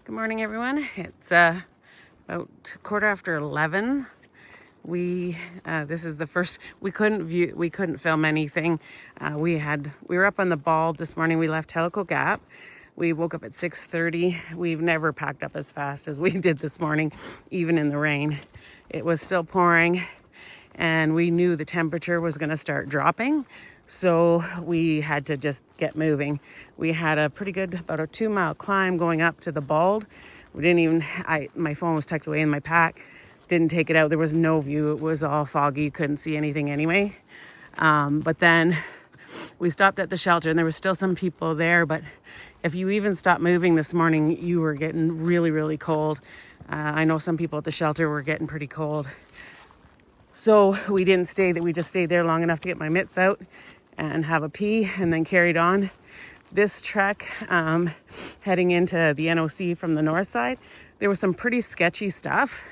Good morning, everyone. It's about 11:15. This is the first. We couldn't film anything. We were up on the bald this morning. We left Tellico Gap. We woke up at 6:30. We've never packed up as fast as we did this morning, even in the rain. It was still pouring, and we knew the temperature was going to start dropping. So we had to just get moving. We had a pretty good, about a 2-mile climb going up to the bald. We didn't even, my phone was tucked away in my pack. Didn't take it out. There was no view. It was all foggy. You couldn't see anything anyway. But then we stopped at the shelter and there was still some people there. But if you even stopped moving this morning, you were getting really, really cold. I know some people at the shelter were getting pretty cold. So we didn't stay, we just stayed there long enough to get my mitts out and have a pee, and then carried on. This trek, heading into the NOC from the north side, there was some pretty sketchy stuff.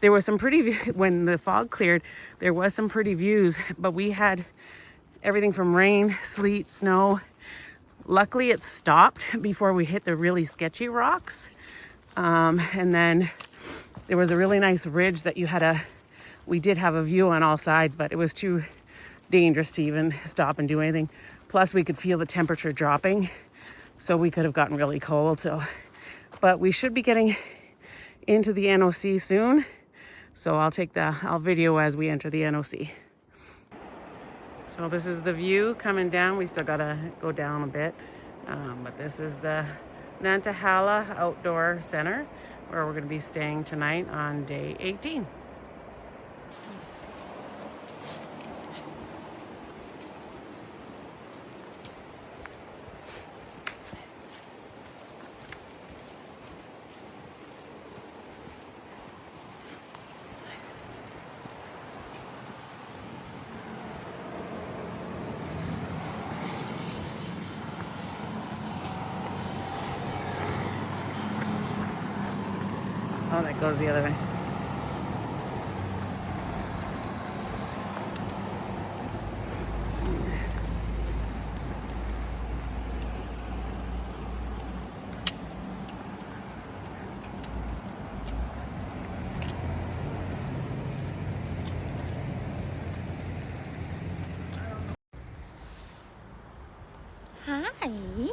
There was some pretty, when the fog cleared, there was some pretty views, but we had everything from rain, sleet, snow. Luckily it stopped before we hit the really sketchy rocks. And then there was a really nice ridge that we did have a view on all sides, but it was too dangerous to even stop and do anything. Plus we could feel the temperature dropping, so we could have gotten really cold. But we should be getting into the NOC soon. So I'll video as we enter the NOC. So this is the view coming down. We still gotta go down a bit. But this is the Nantahala Outdoor Center, where we're gonna be staying tonight on day 18. Oh, that goes the other way. Hi.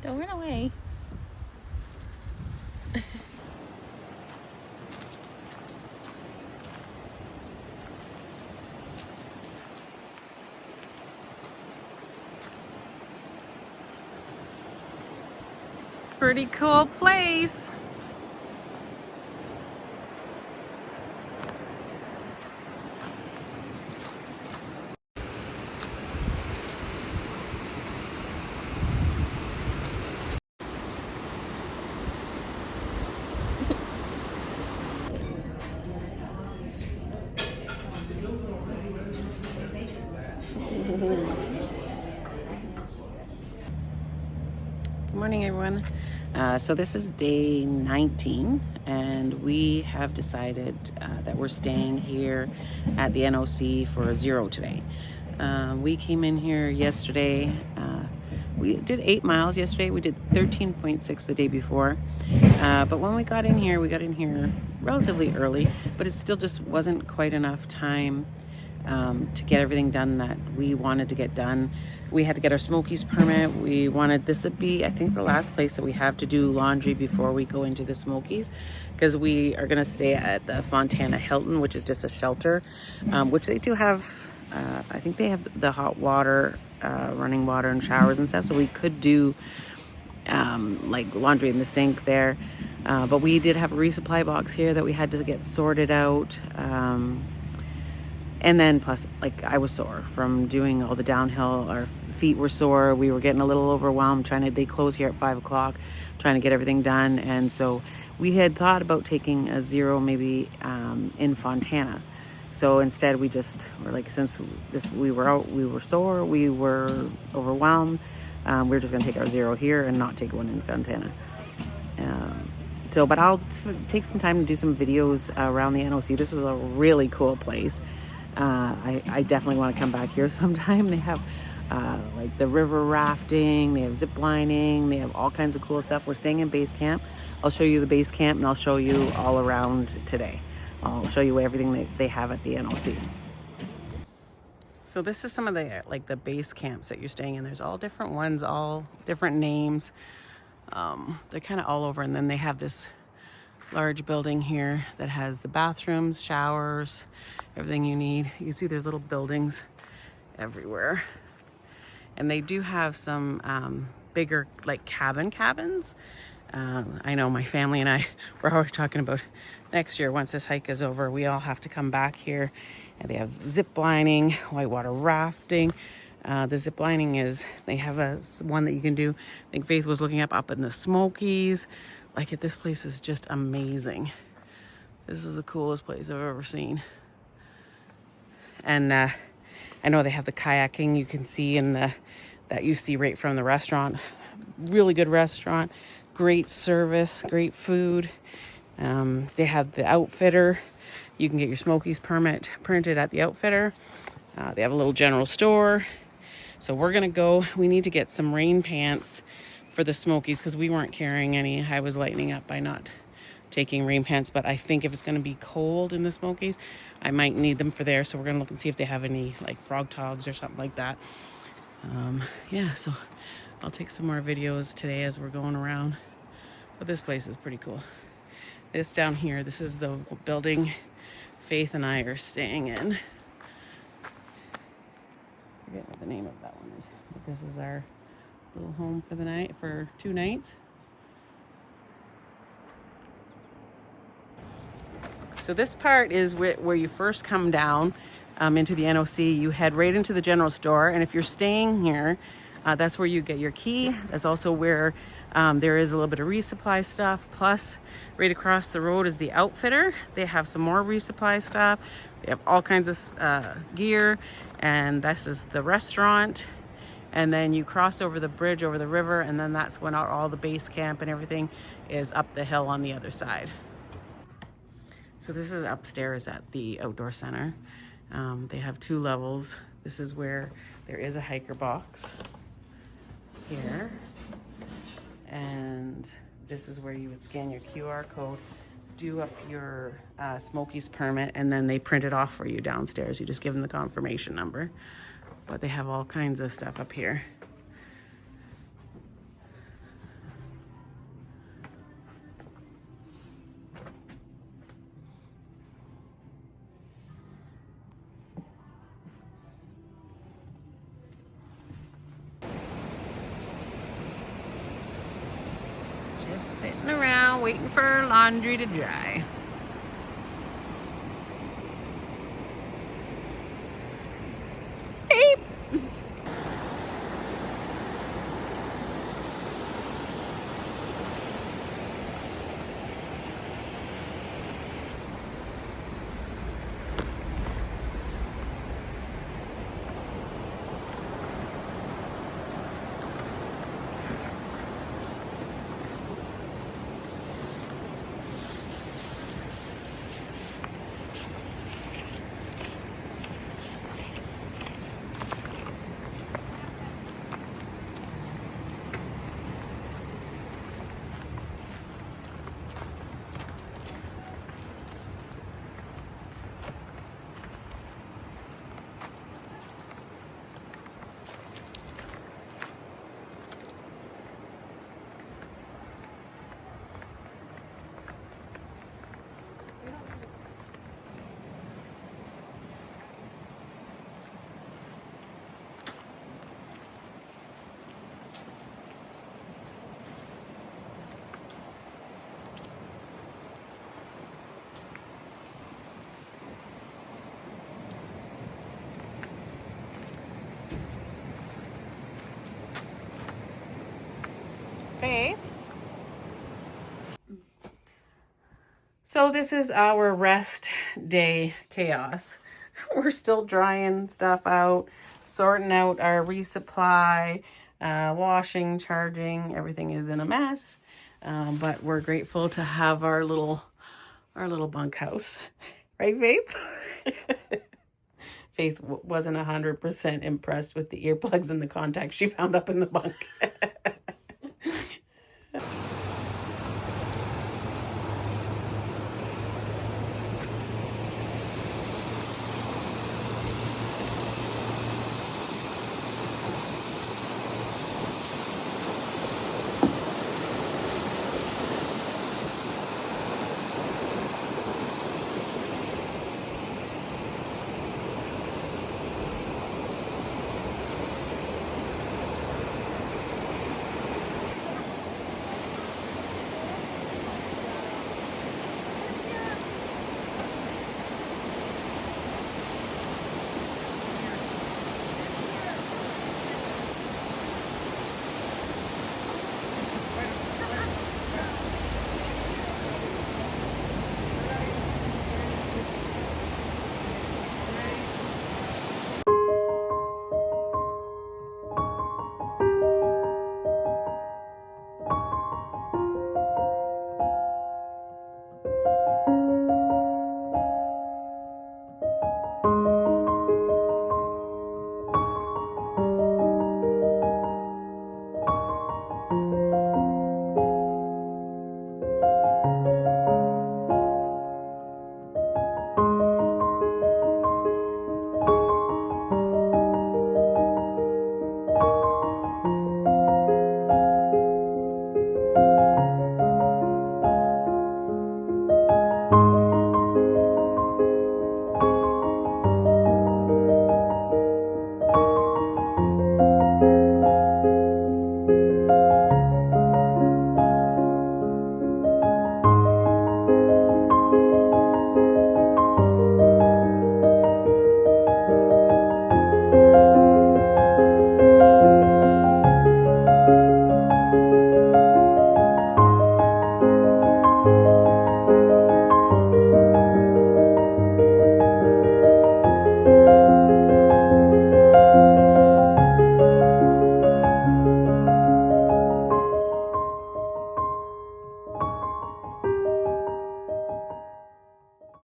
Don't run away. Pretty cool place. Good morning, everyone. So this is day 19, and we have decided that we're staying here at the NOC for 0 today. We came in here yesterday. We did 8 miles yesterday. We did 13.6 the day before. But when we got in here relatively early, but it still just wasn't quite enough time to get everything done that we wanted to get done. We had to get our Smokies permit. We wanted this to be, I think, the last place that we have to do laundry before we go into the Smokies, because we are going to stay at the Fontana Hilton, which is just a shelter, which they do have. I think they have the hot water, running water and showers and stuff, so we could do like laundry in the sink there. But we did have a resupply box here that we had to get sorted out. And then plus, like, I was sore from doing all the downhill. Our feet were sore. We were getting a little overwhelmed they close here at 5 o'clock, trying to get everything done. And so we had thought about taking a 0 maybe in Fontana. So instead we were like, since we were sore, we were overwhelmed, we're just gonna take our 0 here and not take one in Fontana. But I'll take some time to do some videos around the NOC. This is a really cool place. I definitely want to come back here sometime. They have like the river rafting, they have zip lining, they have all kinds of cool stuff. We're staying in base camp. I'll show you the base camp and I'll show you all around today. I'll show you everything that they have at the NOC. So this is some of the like the base camps that you're staying in. There's all different ones, all different names. They're kind of all over, and then they have this large building here that has the bathrooms, showers, everything you need. You can see there's little buildings everywhere. And they do have some bigger like cabins. I know my family and I, we're already talking about next year, once this hike is over, we all have to come back here. And they have zip lining, whitewater rafting. The zip lining is, they have one that you can do. I think Faith was looking up in the Smokies. Like this place is just amazing. This is the coolest place I've ever seen. And I know they have the kayaking you can see in that you see right from the restaurant. Really good restaurant, great service, great food. They have the outfitter. You can get your Smokies permit printed at the outfitter. They have a little general store. So we're gonna go, we need to get some rain pants for the Smokies because we weren't carrying any. I was lightening up by not taking rain pants, but I think if it's gonna be cold in the Smokies, I might need them for there. So we're gonna look and see if they have any like frog togs or something like that. Yeah, so I'll take some more videos today as we're going around. But this place is pretty cool. This down here, this is the building Faith and I are staying in. I forget what the name of that one is, but this is our little home for the night, for 2 nights. So this part is where you first come down into the NOC. You head right into the general store, and if you're staying here, that's where you get your key. That's also where there is a little bit of resupply stuff. Plus, right across the road is the outfitter. They have some more resupply stuff. They have all kinds of gear, and this is the restaurant. And then you cross over the bridge over the river, and then that's when all the base camp and everything is up the hill on the other side. So this is upstairs at the outdoor center. They have 2 levels. This is where there is a hiker box here. And this is where you would scan your QR code, do up your Smokies permit, and then they print it off for you downstairs. You just give them the confirmation number. But they have all kinds of stuff up here. Just sitting around waiting for laundry to dry. Beep. Faith. So this is our rest day chaos. We're still drying stuff out, sorting out our resupply, washing, charging. Everything is in a mess, but we're grateful to have our little bunkhouse, right, Faith? Faith wasn't 100% impressed with the earplugs and the contacts she found up in the bunk.